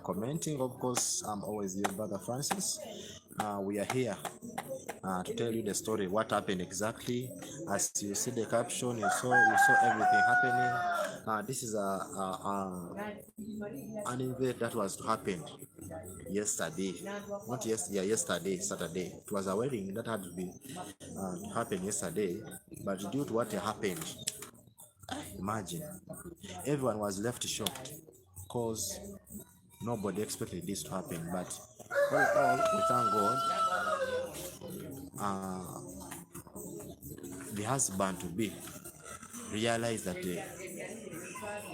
commenting. Of course, I'm always your brother Francis. We are here to tell you the story, what happened exactly. As you see the caption, you saw everything happening. This is an event that was to happen yesterday, not yesterday, yesterday, Saturday. It was a wedding that had to be to happen yesterday, but due to what happened, imagine everyone was left shocked because nobody expected this to happen. But all in all, we thank God. The husband to be realized that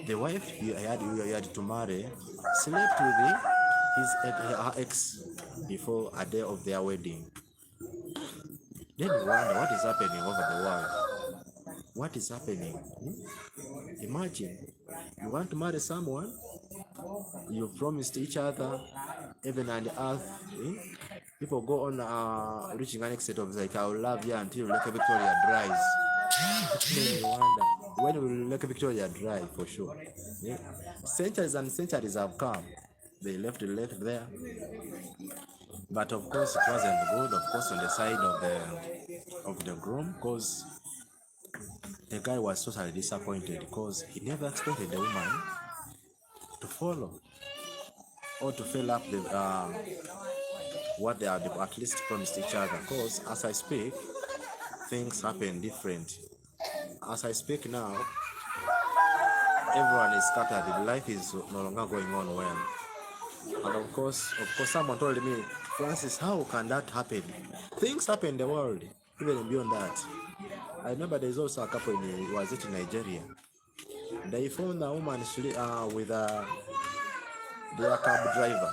the wife he had to marry slept with her ex before a day of their wedding. Then we wonder what is happening over the world. What is happening? Imagine you want to marry someone, you promised each other heaven and earth. People go on reaching an extent of like, I will love you until Lake Victoria dries. Then you wonder, when will Lake Victoria dry for sure? Centuries and centuries have come. They left the lake there. But of course it wasn't good, of course, on the side of the groom, because the guy was totally disappointed because he never expected the woman to follow or to fill up the what they had at least promised each other. Because as I speak, things happen different. As I speak now, everyone is scattered. Life is no longer going on well. And of course, someone told me, Francis, how can that happen? Things happen in the world, even beyond that. I remember there's also a couple in was it in Nigeria. They found a woman with their cab driver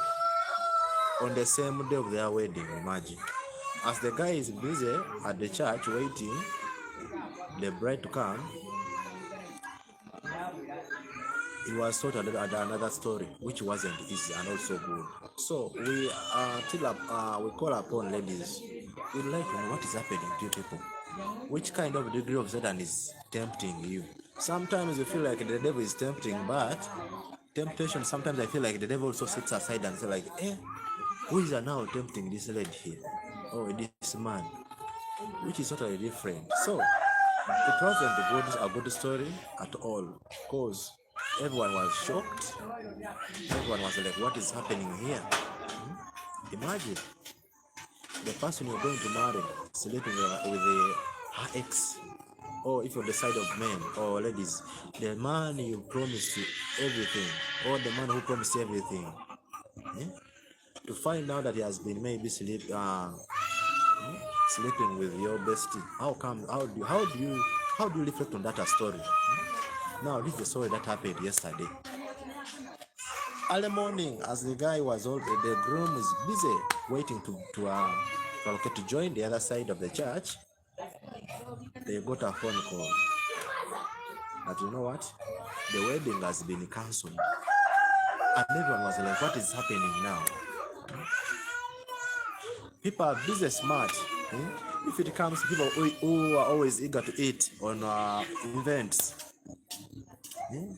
on the same day of their wedding. Imagine, as the guy is busy at the church waiting the bride to come, he was taught another story, which wasn't easy and also good. So we we call upon ladies. We'd like to know what is happening to you people. Which kind of degree of Satan is tempting you? Sometimes you feel like the devil is tempting, but temptation, sometimes I feel like the devil also sits aside and say like, who is now tempting this lady here? Oh, this man, which is totally different. So it wasn't a good story at all, because everyone was shocked. Everyone was like, what is happening here? Imagine the person you're going to marry sleeping with her ex, or if on the side of men or ladies, the man you promised everything, or the man who promised everything, to find out that he has been maybe sleeping with your bestie. How come? How do you reflect on that story? Now this is the story that happened yesterday. Early morning, as the guy was old, the groom is busy waiting to join the other side of the church. They got a phone call that, you know what, the wedding has been cancelled. And everyone was like, what is happening now? People are busy smart. If it comes to people who are always eager to eat on events,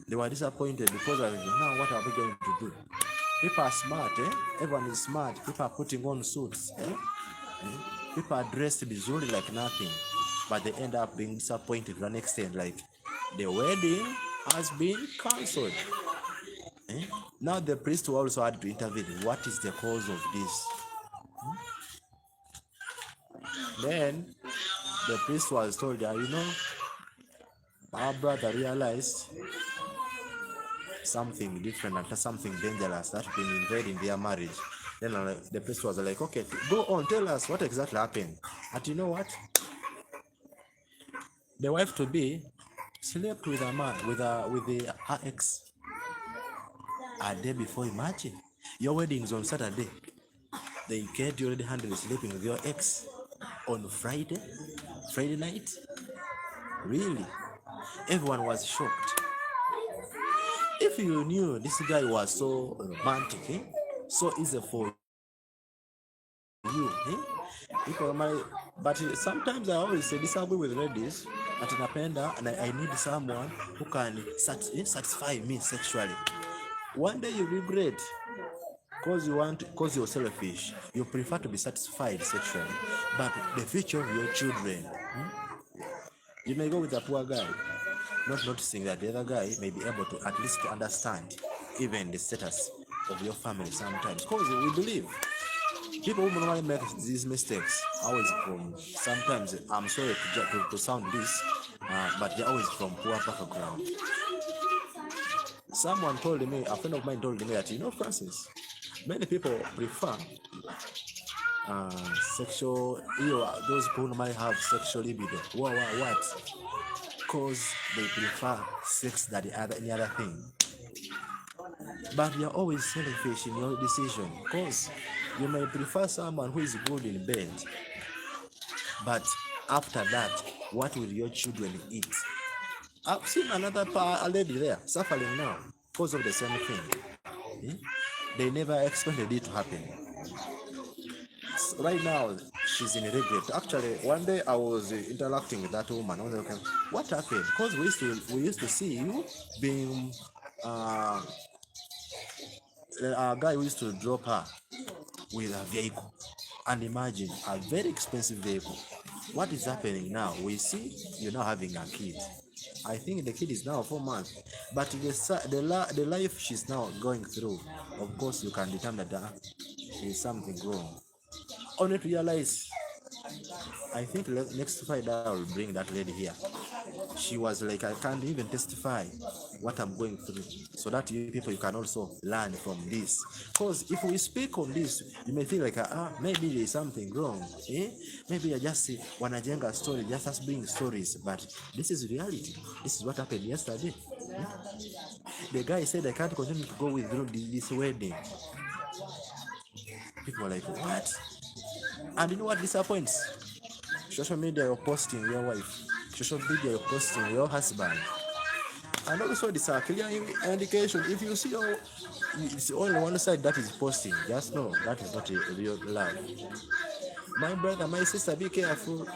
they were disappointed because of, now what are we going to do? People are smart. Everyone is smart. People are putting on suits. People are dressed visually like nothing, but they end up being disappointed to an extent, like the wedding has been cancelled. Now the priest also had to intervene. What is the cause of this? Then the priest was told that, our brother realized something different and something dangerous that been invading their marriage. Then the priest was like, okay, go on, tell us what exactly happened. And you know what? The wife to be slept with a man, her ex a day before. Imagine your wedding is on Saturday. They get you already handling sleeping with your ex on Friday night. Really? Everyone was shocked. If you knew this guy was so romantic, so easy for you, but sometimes I always say disagree with ladies that napenda and I need someone who can satisfy me sexually. One day you regret because you're selfish. You prefer to be satisfied sexually, but the future of your children, you may go with a poor guy, not noticing that the other guy may be able to at least understand even the status of your family sometimes. Because we believe people who normally make these mistakes always from, sometimes I'm sorry to sound this, but they're always from poor background. Someone told me, a friend of mine told me that, Francis, many people prefer sexual, those people who normally have sexual libido. What? Because they prefer sex than any other thing. But you're always selfish in your decision, because you may prefer someone who is good in bed, but after that, what will your children eat? I've seen another lady there suffering now because of the same thing. They never expected it to happen. Right now, she's in regret. Actually, one day I was interacting with that woman. I was like, what happened? Because we used to see you being a guy who used to drop her with a vehicle. And imagine a very expensive vehicle. What is happening now? We see you're now having a kid. I think the kid is now 4 months. But the life she's now going through, of course, you can determine that there is something wrong. Only to realize, I think next Friday I will bring that lady here. She was like, I can't even testify what I'm going through, so that you people, you can also learn from this. Because if we speak on this, you may feel like, maybe there's something wrong. Maybe I just wanajenga story, just us bring stories, but this is reality. This is what happened yesterday. The guy said, I can't continue to go with this wedding. People are like, what? And you know what disappoints? Social media, you're posting your wife. Social media, you're posting your husband. And also, this a clear indication. If you see it's only one side that is posting, just know that is not a real love. My brother, my sister, be careful.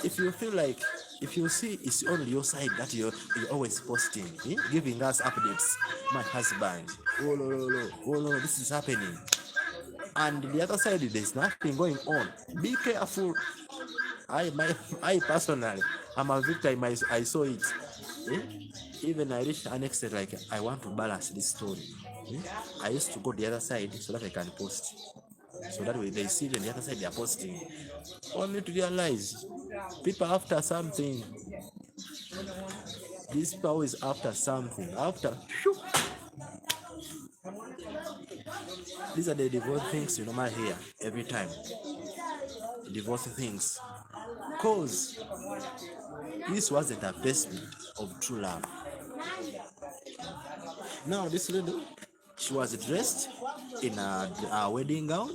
If you feel like, if you see it's only your side that you're always posting, giving us updates, my husband, oh no, this is happening. And the other side, there's nothing going on. Be careful. I personally, I'm a victim. I saw it. Even I reached an extent like, I want to balance this story. I used to go the other side so that I can post. So that way they see the other side they are posting. Only to realize people after something. This power is after something. These are the divorce things you normally hear every time. Divorce things. Because this wasn't a basement of true love. Now this lady, she was dressed in a wedding gown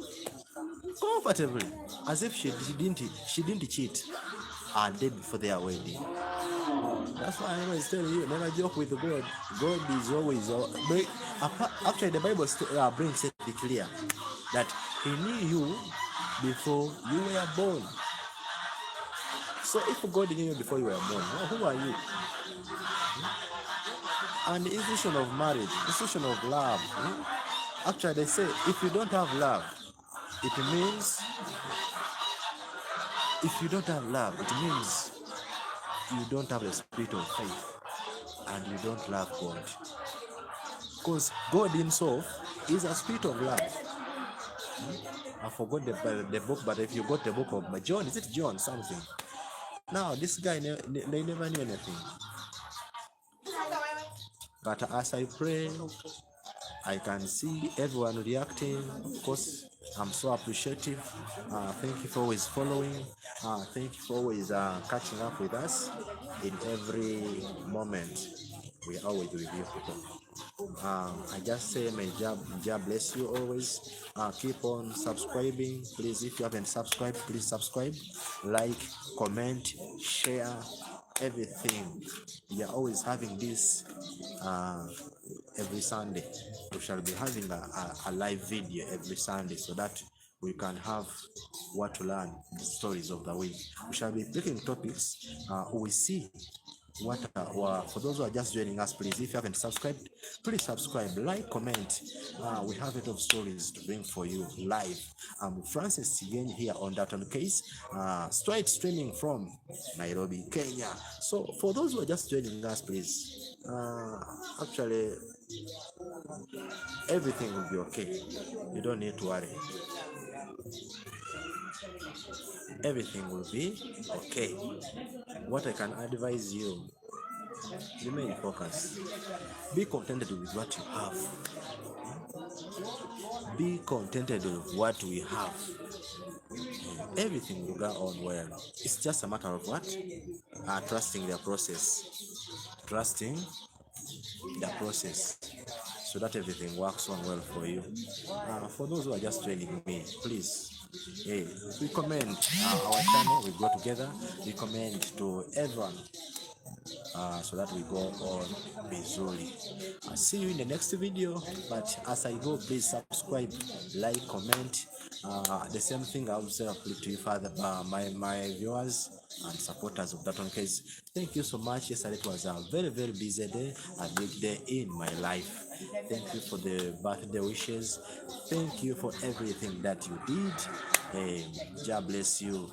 comfortably, as if she didn't cheat a day before their wedding. That's why I always tell you, never joke with God. God is always actually the Bible brings it clear that He knew you before you were born. So if God knew you before you were born, who are you? And the institution of marriage, institution of love. Actually, they say if you don't have love, it means you don't have the spirit of faith and you don't love God. Because God Himself is a spirit of love. I forgot the book, but if you got the book of John, is it John something? Now, this guy, they never knew anything. But as I pray, I can see everyone reacting. Of course, I'm so appreciative. Thank you for always following. Thank you for always catching up with us in every moment. We are always with you people. I just say, may God bless you always. Keep on subscribing. Please, if you haven't subscribed, please subscribe, like, comment, share, everything. We are always having this every Sunday. We shall be having a live video every Sunday so that we can have what to learn, the stories of the week. We shall be picking topics we see For those who are just joining us, please, if you haven't subscribed, please subscribe, like, comment. We have a lot of stories to bring for you live. I'm Francis again here on That On Case, straight streaming from Nairobi, Kenya. So for those who are just joining us, please, actually everything will be okay. You don't need to worry. Everything will be okay. What I can advise you, remain focused. Be contented with what you have. Be contented with what we have. Everything will go on well. It's just a matter of what? Trusting the process. Trusting the process so that everything works on well for you. For those who are just joining me, please, hey, recommend our channel. We go together. Recommend to everyone so that we go on vizuri. I'll see you in the next video, but as I go, please subscribe, like, comment. The same thing I would say to you, Father, my viewers and supporters of That On Case. Thank you so much. Yesterday it was a very, very busy day, a big day in my life. Thank you for the birthday wishes. Thank you for everything that you did. God bless you.